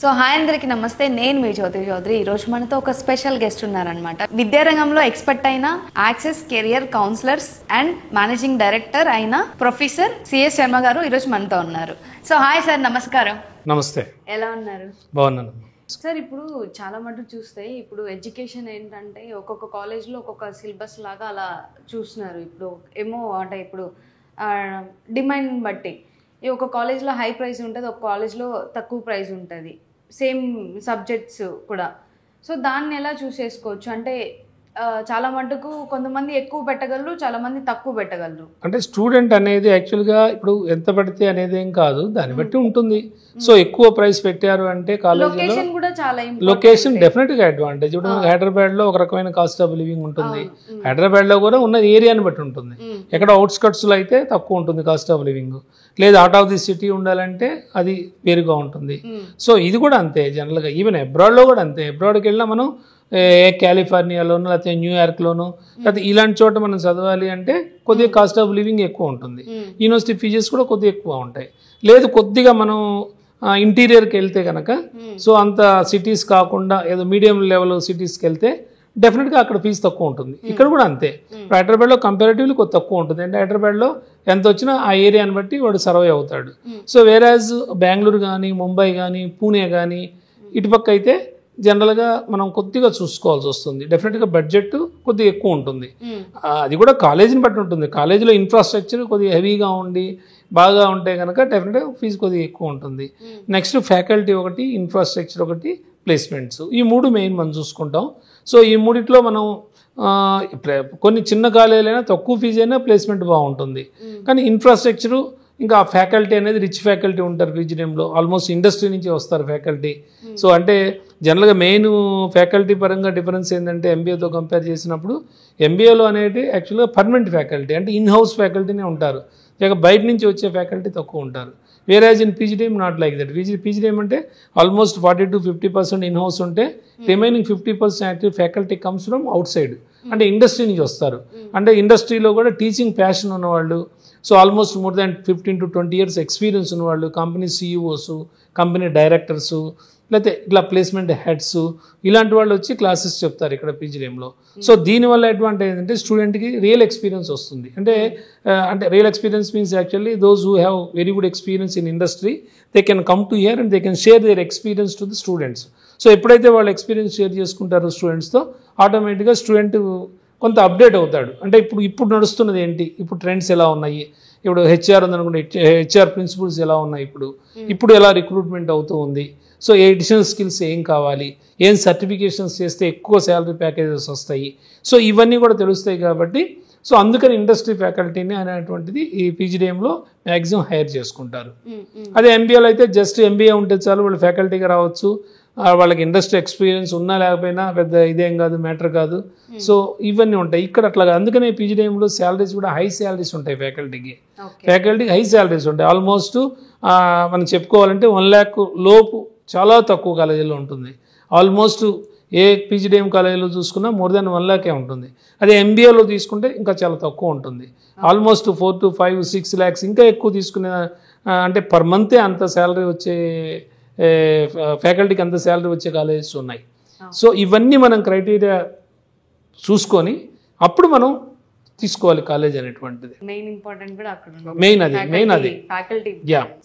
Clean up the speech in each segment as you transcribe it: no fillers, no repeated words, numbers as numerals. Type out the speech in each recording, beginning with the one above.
So hi అందరికీ నమస్తే, నేను మీ జ్యోతి చౌదరి. ఈ రోజు మనతో ఒక స్పెషల్ గెస్ట్ ఉన్నారనమాట. విద్యారంగంలో ఎక్స్పర్ట్ అయిన access career counsellors and managing director అయిన ప్రొఫెసర్ సిఎస్ శర్మ గారు ఈరోజు మనతో ఉన్నారు. సో హాయ్ సార్, నమస్కారం. నమస్తే. ఎలా ఉన్నారు? బాగున్నాను సార్. ఇప్పుడు చాలా మటుకు చూస్తే ఇప్పుడు ఎడ్యుకేషన్ ఏంటంటే ఒక్కొక్క కాలేజ్లో ఒక్కొక్క సిలబస్ లాగా అలా చూస్తున్నారు. ఇప్పుడు ఏమో అంటే ఇప్పుడు డిమాండ్ బట్టి ఒక కాలేజ్లో హై ప్రైస్ ఉంటుంది, ఒక కాలేజ్లో తక్కువ ప్రైస్ ఉంటుంది, సేమ్ సబ్జెక్ట్స్ కూడా. సో దాన్ని ఎలా చూస్ చేసుకోవచ్చు అంటే చాలా మటుకు కొంతమంది ఎక్కువ పెట్టగలరు, చాలా మంది తక్కువ పెట్టగలరు. అంటే స్టూడెంట్ అనేది యాక్చువల్గా ఇప్పుడు ఎంత పడితే అనేది ఏం కాదు, దాన్ని బట్టి ఉంటుంది. సో ఎక్కువ ప్రైస్ పెట్టారు అంటే కాలేజీలో లొకేషన్ డెఫినెట్గా అడ్వాంటేజ్. ఇప్పుడు హైదరాబాద్లో ఒక రకమైన కాస్ట్ ఆఫ్ లివింగ్ ఉంటుంది, హైదరాబాద్లో కూడా ఉన్న ఏరియాని బట్టి ఉంటుంది. ఎక్కడ అవుట్స్కట్స్లో అయితే తక్కువ ఉంటుంది కాస్ట్ ఆఫ్ లివింగ్, లేదా అవుట్ ఆఫ్ ది సిటీ ఉండాలంటే అది వేరుగా ఉంటుంది. సో ఇది కూడా అంతే జనరల్గా. ఈవెన్ అబ్రాడ్లో కూడా అంతే. అబ్రాడ్కి వెళ్ళినా మనం కాలిఫోర్నియాలోను లేకపోతే న్యూయార్క్లోను లేకపోతే ఇలాంటి చోట మనం చదవాలి అంటే కొద్దిగా కాస్ట్ ఆఫ్ లివింగ్ ఎక్కువ ఉంటుంది. యూనివర్సిటీ ఫీజెస్ కూడా కొద్దిగా ఎక్కువ ఉంటాయి. లేదు కొద్దిగా మనం ఇంటీరియర్కి వెళ్తే కనుక, సో అంత సిటీస్ కాకుండా ఏదో మీడియం లెవెల్ సిటీస్కి వెళ్తే డెఫినెట్గా అక్కడ ఫీజు తక్కువ ఉంటుంది. ఇక్కడ కూడా అంతే. ఇప్పుడు హైదరాబాద్లో కంపారిటివ్లీ కొద్ది తక్కువ ఉంటుంది. అంటే హైదరాబాద్లో ఎంత వచ్చినా ఆ ఏరియాని బట్టి వాడు సర్వే అవుతాడు. సో వేరాజ్ బెంగళూరు కానీ, ముంబై కానీ, పూణే కానీ ఇటుపక్క అయితే జనరల్గా మనం కొద్దిగా చూసుకోవాల్సి వస్తుంది. డెఫినెట్గా బడ్జెట్ కొద్దిగా ఎక్కువ ఉంటుంది. అది కూడా కాలేజీని బట్టి ఉంటుంది. కాలేజీలో ఇన్ఫ్రాస్ట్రక్చర్ కొద్దిగా హెవీగా ఉండి బాగా ఉంటే కనుక డెఫినెట్గా ఫీజు కొద్దిగా ఎక్కువ ఉంటుంది. నెక్స్ట్ ఫ్యాకల్టీ ఒకటి, ఇన్ఫ్రాస్ట్రక్చర్ ఒకటి, ప్లేస్మెంట్స్, ఈ మూడు మెయిన్ మనం చూసుకుంటాం. సో ఈ మూడిట్లో మనం కొన్ని చిన్న కాలేజీలైనా తక్కువ ఫీజు అయినా ప్లేస్మెంట్ బాగుంటుంది. కానీ ఇన్ఫ్రాస్ట్రక్చరు ఇంకా ఫ్యాకల్టీ అనేది రిచ్ ఫ్యాకల్టీ ఉంటారు పీజీడీఎంలో. ఆల్మోస్ట్ ఇండస్ట్రీ నుంచి వస్తారు ఫ్యాకల్టీ. సో అంటే జనరల్గా మెయిన్ ఫ్యాకల్టీ పరంగా డిఫరెన్స్ ఏంటంటే ఎంబీఏతో కంపేర్ చేసినప్పుడు ఎంబీఏలో అనేది యాక్చువల్గా పర్మనెంట్ ఫ్యాకల్టీ అంటే ఇన్ హౌస్ ఫ్యాకల్టీనే ఉంటారు, లేక బయట నుంచి వచ్చే ఫ్యాకల్టీ తక్కువ ఉంటారు. వేరాజ్ in PGDM not like that. PGDM అంటే ఆల్మోస్ట్ 40 to 50% ఇన్ హౌస్ ఉంటే remaining 50% active faculty comes from out side, అంటే ఇండస్ట్రీ నుంచి వస్తారు. అంటే ఇండస్ట్రీలో కూడా టీచింగ్ ప్యాషన్ ఉన్నవాళ్ళు, so almost more than 15 to 20 years experience ఉన్నవాళ్ళు, కంపెనీ సీఈఓస్, కంపెనీ డైరెక్టర్సు, లేకపోతే ఇట్లా ప్లేస్మెంట్ హెడ్స్, ఇలాంటి వాళ్ళు వచ్చి క్లాసెస్ చెప్తారు ఇక్కడ పీజీడీఎంలో. సో దీనివల్ల అడ్వాంటేజ్ ఏంటంటే స్టూడెంట్కి రియల్ ఎక్స్పీరియన్స్ వస్తుంది. అంటే real experience means actually those who have very good experience in industry they can come to hear and they can share their experience to the students. So ఎప్పుడైతే వాళ్ళు experience share చేసుకుంటారో స్టూడెంట్స్తో ఆటోమేటిక్గా student కొంత update అవుతాడు. అంటే ఇప్పుడు నడుస్తున్నది ఏంటి, ఇప్పుడు ట్రెండ్స్ ఎలా ఉన్నాయి, ఇప్పుడు హెచ్ఆర్ ఉందనుకుంటే హెచ్ఆర్ ప్రిన్సిపల్స్ ఎలా ఉన్నాయి, ఇప్పుడు ఎలా రిక్రూట్మెంట్ అవుతూ ఉంది, సో ఏ అడిషనల్ స్కిల్స్ ఏం కావాలి, ఏం సర్టిఫికేషన్స్ చేస్తే ఎక్కువ శాలరీ ప్యాకేజెస్ వస్తాయి, సో ఇవన్నీ కూడా తెలుస్తాయి. కాబట్టి సో అందుకని ఇండస్ట్రీ ఫ్యాకల్టీని అనేటువంటిది ఈ పీజీడీఎంలో మ్యాక్సిమం హైర్ చేసుకుంటారు. అదే ఎంబీఏలో అయితే జస్ట్ ఎంబీఏ ఉంటే చాలు, వాళ్ళు ఫ్యాకల్టీగా రావచ్చు, వాళ్ళకి ఇండస్ట్రీ ఎక్స్పీరియన్స్ ఉన్నా లేకపోయినా పెద్ద ఇదేం కాదు, మ్యాటర్ కాదు. సో ఇవన్నీ ఉంటాయి ఇక్కడ అట్లాగా. అందుకనే పీజీడీఎంలో శాలరీస్ కూడా హై శాలరీస్ ఉంటాయి. ఫ్యాకల్టీకి హై శాలరీస్ ఉంటాయి. ఆల్మోస్ట్ మనం చెప్పుకోవాలంటే 1 lakh లోపు చాలా తక్కువ కాలేజీలో ఉంటుంది. ఆల్మోస్ట్ ఏ పీజీడీఎం కాలేజీలో చూసుకున్నా మోర్ దాన్ 1 lakh ఉంటుంది. అదే ఎంబీఏలో తీసుకుంటే ఇంకా చాలా తక్కువ ఉంటుంది. ఆల్మోస్ట్ 4 to 5, 6 lakhs ఇంకా ఎక్కువ తీసుకునే, అంటే పర్ మంతే అంత శాలరీ వచ్చే ఫ్యాకల్టీకి అంత శాలరీ వచ్చే కాలేజెస్ ఉన్నాయి. సో ఇవన్నీ మనం క్రైటీరియా చూసుకొని అప్పుడు మనం తీసుకోవాలి కాలేజ్ అనేటువంటిది. మెయిన్ ఇంపార్టెంట్ కూడా అక్కడ మెయిన్ అది ఫ్యాకల్టీ.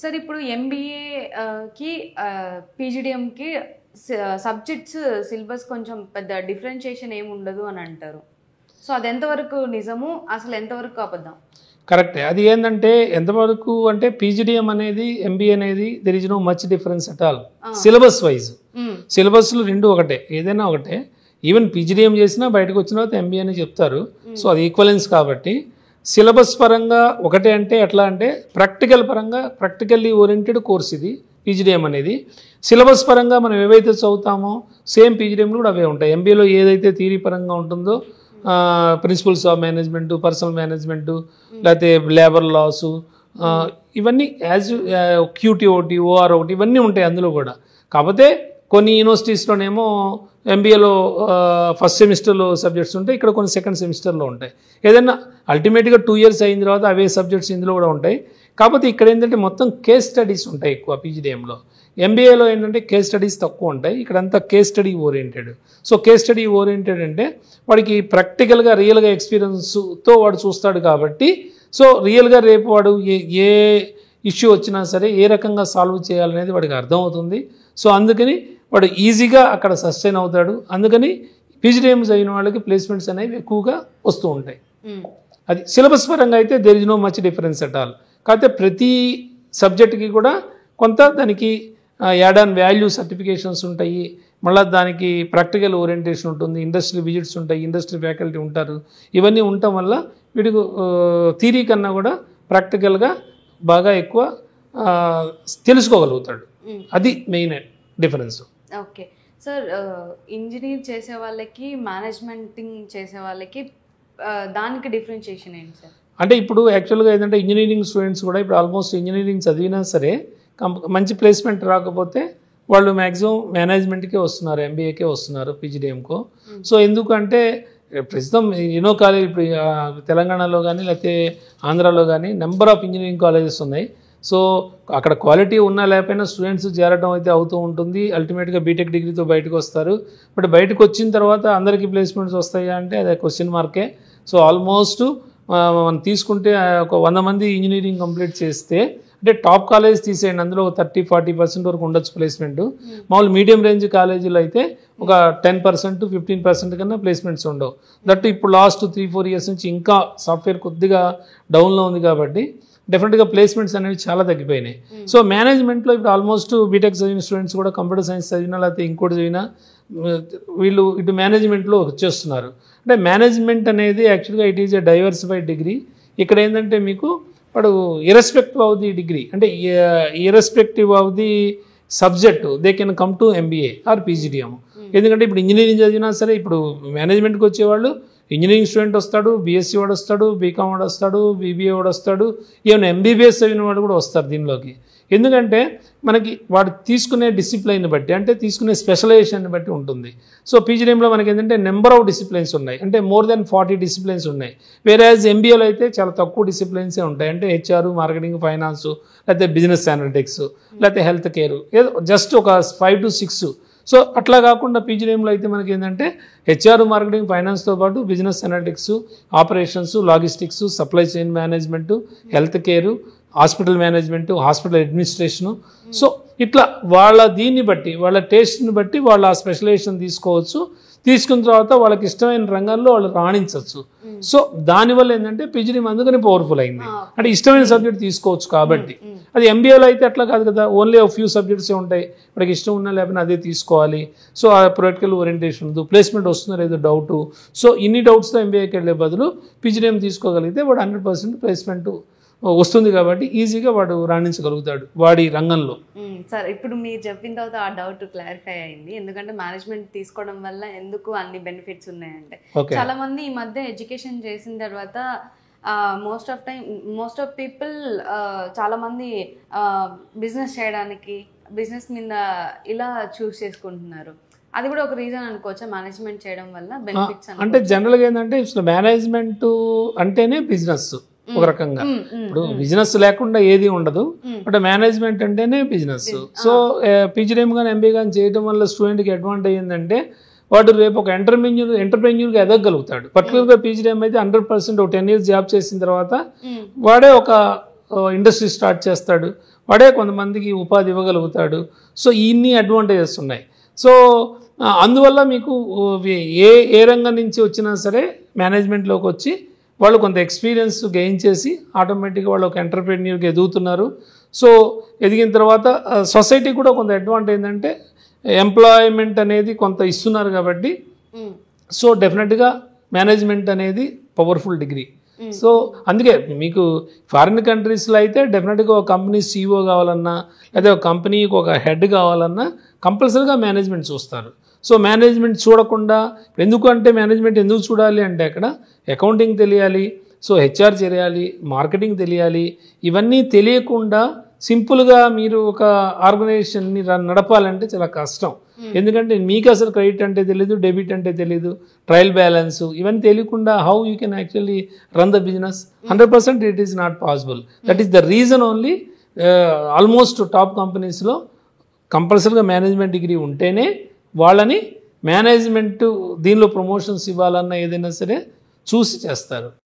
సార్ ఇప్పుడు ఎంబీఏ కి పీజీడీఎం కి సబ్జెక్ట్స్ సిలబస్ కొంచెం పెద్ద డిఫరెన్షియేషన్ ఏమి ఉండదు అని అంటారు. సో అది ఎంతవరకు నిజము, అసలు ఎంతవరకు అబద్ధం? కరెక్టే. అది ఏంటంటే ఎంతవరకు అంటే పీజీడీఎం అనేది ఎంబీఏ అనేది there is no much difference at all. Syllabus wise సిలబస్లు రెండు ఒకటే, ఏదైనా ఒకటే. ఈవెన్ పీజీడీఎం చేసినా బయటకు వచ్చిన తర్వాత ఎంబీఏ అని చెప్తారు. సో అది ఈక్వలెన్స్ కాబట్టి సిలబస్ పరంగా ఒకటే. అంటే ఎట్లా అంటే ప్రాక్టికల్ పరంగా ప్రాక్టికల్లీ ఓరియంటెడ్ కోర్స్ ఇది పీజీడీఎం అనేది. సిలబస్ పరంగా మనం ఏవైతే చదువుతామో సేమ్ పీజీడీఎంలో కూడా అవే ఉంటాయి. ఎంబీఏలో ఏదైతే థియరీ పరంగా ఉంటుందో principles of management, personal management, లేకపోతే లేబర్ లాసు, ఇవన్నీ యాజ్ QTOT, OR ఒకటి ఇవన్నీ ఉంటాయి అందులో కూడా. కాకపోతే కొన్ని యూనివర్సిటీస్లోనేమో ఎంబీఏలో ఫస్ట్ సెమిస్టర్లో సబ్జెక్ట్స్ ఉంటాయి, ఇక్కడ కొన్ని సెకండ్ సెమిస్టర్లో ఉంటాయి. ఏదైనా అల్టిమేట్గా 2 years అయిన తర్వాత అవే సబ్జెక్ట్స్ ఇందులో కూడా ఉంటాయి. కాకపోతే ఇక్కడ ఏంటంటే మొత్తం కేస్ స్టడీస్ ఉంటాయి ఎక్కువ పీజీడీఎంలో. ఎంబీఏలో ఏంటంటే కేస్ స్టడీస్ తక్కువ ఉంటాయి, ఇక్కడంతా case study oriented. So case study oriented అంటే వాడికి ప్రాక్టికల్గా రియల్గా ఎక్స్పీరియన్స్తో వాడు చూస్తాడు కాబట్టి సో రియల్గా రేపు వాడు ఏ ఇష్యూ వచ్చినా సరే ఏ రకంగా సాల్వ్ చేయాలనేది వాడికి అర్థమవుతుంది. సో అందుకని వాడు ఈజీగా అక్కడ సస్టైన్ అవుతాడు. అందుకని పీజీడీఎం చదివిన వాళ్ళకి ప్లేస్మెంట్స్ అనేవి ఎక్కువగా వస్తూ ఉంటాయి. అది సిలబస్ పరంగా అయితే there is no much difference at all. కాకపోతే ప్రతి సబ్జెక్ట్కి కూడా కొంత దానికి యాడ్ ఆన్ వాల్యూ సర్టిఫికేషన్స్ ఉంటాయి, మళ్ళీ దానికి ప్రాక్టికల్ ఓరియంటేషన్ ఉంటుంది, ఇండస్ట్రీ విజిట్స్ ఉంటాయి, ఇండస్ట్రీ ఫ్యాకల్టీ ఉంటారు. ఇవన్నీ ఉండటం వల్ల వీడికి థియరీ కన్నా కూడా ప్రాక్టికల్గా బాగా ఎక్కువ తెలుసుకోగలుగుతాడు. అది main difference. Okay sir, engineer చేసే వాళ్ళకి మేనేజ్మెంటింగ్ చేసే వాళ్ళకి దానికి డిఫరెన్షియేషన్ ఏంటి సార్? అంటే ఇప్పుడు యాక్చువల్గా ఏంటంటే ఇంజనీరింగ్ స్టూడెంట్స్ కూడా ఇప్పుడు ఆల్మోస్ట్ ఇంజనీరింగ్ చదివినా సరే మంచి ప్లేస్మెంట్ రాకపోతే వాళ్ళు మ్యాక్సిమం మేనేజ్మెంట్కే వస్తున్నారు, ఎంబీఏకే వస్తున్నారు, పీజీడీఎంకో. సో ఎందుకంటే ప్రస్తుతం ఎన్నో కాలేజ్ ఇప్పుడు తెలంగాణలో కానీ లేకపోతే ఆంధ్రాలో కానీ నెంబర్ ఆఫ్ ఇంజనీరింగ్ కాలేజెస్ ఉన్నాయి. సో అక్కడ క్వాలిటీ ఉన్నా లేకపోయినా స్టూడెంట్స్ చేరడం అయితే అవుతూ ఉంటుంది. అల్టిమేట్గా బీటెక్ డిగ్రీతో బయటకు వస్తారు. బట్ బయటకు వచ్చిన తర్వాత అందరికీ ప్లేస్మెంట్స్ వస్తాయా అంటే అది క్వశ్చన్ మార్కే. సో ఆల్మోస్ట్ మనం తీసుకుంటే ఒక 100 మంది ఇంజనీరింగ్ కంప్లీట్ చేస్తే అంటే టాప్ కాలేజ్ తీసేయండి, అందులో 30-40% వరకు ఉండొచ్చు ప్లేస్మెంట్. మామూలు మీడియం రేంజ్ కాలేజీలో అయితే ఒక 10%-15% కన్నా ప్లేస్మెంట్స్ ఉండవు. దట్ ఇప్పుడు లాస్ట్ 3-4 ఇయర్స్ నుంచి ఇంకా సాఫ్ట్వేర్ కొద్దిగా డౌన్లో ఉంది కాబట్టి డెఫినెట్గా ప్లేస్మెంట్స్ అనేవి చాలా తగ్గిపోయినాయి. సో మేనేజ్మెంట్లో ఇప్పుడు ఆల్మోస్ట్ బీటెక్ చదివిన స్టూడెంట్స్ కూడా కంప్యూటర్ సైన్స్ చదివినా లేకపోతే ఇంకోటి చదివినా వీళ్ళు ఇటు మేనేజ్మెంట్లో వచ్చేస్తున్నారు. అంటే మేనేజ్మెంట్ అనేది యాక్చువల్గా it is a diversified degree. ఇక్కడ ఏంటంటే మీకు వాడు ఇర్రెస్పెక్టివ్ ఆఫ్ ది డిగ్రీ అంటే irrespective of the subject they can come to MBA are PGDM. ఎందుకంటే ఇప్పుడు ఇంజనీరింగ్ చదివినా సరే ఇప్పుడు మేనేజ్మెంట్కి వచ్చేవాళ్ళు ఇంజనీరింగ్ స్టూడెంట్ వస్తాడు, బీఎస్సీ వాడు వస్తాడు, బీకామ్ వాడు వస్తాడు, బీబీఏ వాడు వస్తాడు, ఈవెన్ ఎంబీబీఎస్ చదివిన వాడు కూడా వస్తారు దీనిలోకి. ఎందుకంటే మనకి వాడు తీసుకునే డిసిప్లైన్ బట్టి అంటే తీసుకునే స్పెషలైజేషన్ బట్టి ఉంటుంది. సో పీజీడీఎంలో మనకి ఏంటంటే నెంబర్ ఆఫ్ డిసిప్లైన్స్ ఉన్నాయి, అంటే మోర్ దెన్ 40 డిసిప్లైన్స్ ఉన్నాయి. వేరేజ్ ఎంబీఏలో అయితే చాలా తక్కువ డిసిప్లైన్సే ఉంటాయి, అంటే హెచ్ఆర్, మార్కెటింగ్, ఫైనాన్స్, లేకపోతే బిజినెస్ అనలిటిక్స్, లేకపోతే హెల్త్ కేర్, ఏదో జస్ట్ ఒక 5 to 6. సో అట్లా కాకుండా పీజీడీఎంలో అయితే మనకి ఏంటంటే హెచ్ఆర్, మార్కెటింగ్, ఫైనాన్స్తో పాటు business analytics, operations, logistics, supply chain management, health care, hospital management, hospital administration. So ఇట్లా వాళ్ళ దీన్ని బట్టి వాళ్ళ టేస్ట్ని బట్టి వాళ్ళు ఆ స్పెషలైజేషన్ తీసుకోవచ్చు. తీసుకున్న తర్వాత వాళ్ళకి ఇష్టమైన రంగాల్లో వాళ్ళు రాణించవచ్చు. సో దానివల్ల ఏంటంటే పీజీడీఎం అందుకని పవర్ఫుల్ అయింది, అంటే ఇష్టమైన సబ్జెక్ట్ తీసుకోవచ్చు కాబట్టి. అది ఎంబీఏలో అయితే అట్లా కాదు కదా, ఓన్లీ ఒక ఫ్యూ సబ్జెక్ట్సే ఉంటాయి, మనకి ఇష్టం ఉన్నా లేకపోతే అదే తీసుకోవాలి. సో ఆ ప్రాక్టికల్ ఓరియంటేషన్ ఉంది, ప్లేస్మెంట్ వస్తుందో లేదో డౌటు. సో ఇన్ని డౌట్స్తో ఎంబీఏకి వెళ్ళే బదులు పీజీడీఎం తీసుకోగలిగితే వాడు 100% ప్లేస్మెంట్ వస్తుంది కాబట్టి ఈజీగా వాడు రాణించగలుగుతాడు వాడి రంగంలో. సార్ ఇప్పుడు మీరు చెప్పిన తర్వాత ఆ డౌట్ క్లారిఫై అయింది, ఎందుకంటే మేనేజ్మెంట్ తీసుకోవడం వల్ల ఎందుకు అన్ని బెనిఫిట్స్ ఉన్నాయంటే చాలా మంది ఈ మధ్య ఎడ్యుకేషన్ చేసిన తర్వాత మోస్ట్ ఆఫ్ పీపుల్ చాలా మంది బిజినెస్ చేయడానికి బిజినెస్ మీద ఇలా చూస్ చేసుకుంటున్నారు. అది కూడా ఒక రీజన్ అనుకోవచ్చా మేనేజ్మెంట్ చేయడం వల్ల బెనిఫిట్స్? అంటే జనరల్గా ఏంటంటే మేనేజ్మెంట్ అంటేనే బిజినెస్ ఒక రకంగా. ఇప్పుడు బిజినెస్ లేకుండా ఏది ఉండదు, బట్ మేనేజ్మెంట్ అంటేనే బిజినెస్. సో పీజీడీఎం కానీ ఎంబీఏ కానీ చేయడం వల్ల స్టూడెంట్కి అడ్వాంటేజ్ ఏంటంటే వాడు రేపు ఒక ఎంటర్ప్రెన్యూర్గా ఎదగలుగుతాడు. పర్టికులర్గా పీజీడీఎం అయితే 100% ఒక 10 years జాబ్ చేసిన తర్వాత వాడే ఒక ఇండస్ట్రీ స్టార్ట్ చేస్తాడు, వాడే కొంతమందికి ఉపాధి ఇవ్వగలుగుతాడు. సో ఇన్ని అడ్వాంటేజెస్ ఉన్నాయి. సో అందువల్ల మీకు ఏ రంగం నుంచి వచ్చినా సరే మేనేజ్మెంట్లోకి వచ్చి వాళ్ళు కొంత ఎక్స్పీరియన్స్ గెయిన్ చేసి ఆటోమేటిక్గా వాళ్ళు ఒక ఎంటర్ప్రెన్యూర్గా ఎదుగుతున్నారు. సో ఎదిగిన తర్వాత సొసైటీ కూడా కొంత అడ్వాంటేజ్ ఏంటంటే ఎంప్లాయ్మెంట్ అనేది కొంత ఇస్తున్నారు కాబట్టి సో డెఫినెట్గా మేనేజ్మెంట్ అనేది పవర్ఫుల్ డిగ్రీ. సో అందుకే మీకు ఫారిన్ కంట్రీస్లో అయితే డెఫినెట్గా ఒక కంపెనీ CEO కావాలన్నా లేదా ఒక కంపెనీకి ఒక హెడ్ కావాలన్నా కంపల్సరీగా మేనేజ్మెంట్ చూస్తారు. సో మేనేజ్మెంట్ చూడకుండా ఎందుకంటే మేనేజ్మెంట్ ఎందుకు చూడాలి అంటే అక్కడ అకౌంటింగ్ తెలియాలి, సో HR చేయాలి, మార్కెటింగ్ తెలియాలి. ఇవన్నీ తెలియకుండా సింపుల్గా మీరు ఒక ఆర్గనైజేషన్ని నడపాలంటే చాలా కష్టం. ఎందుకంటే మీకు అసలు క్రెడిట్ అంటే తెలియదు, డెబిట్ అంటే తెలియదు, ట్రయల్ బ్యాలెన్స్ ఇవన్నీ తెలియకుండా how you can actually run the business? 100% it is not possible. That is the reason only almost top కంపెనీస్లో కంపల్సరీగా మేనేజ్మెంట్ డిగ్రీ ఉంటేనే వాళ్ళని మేనేజ్మెంట్ దీనిలో ప్రమోషన్స్ ఇవ్వాలన్న ఏదైనా సరే చూసి చేస్తారు.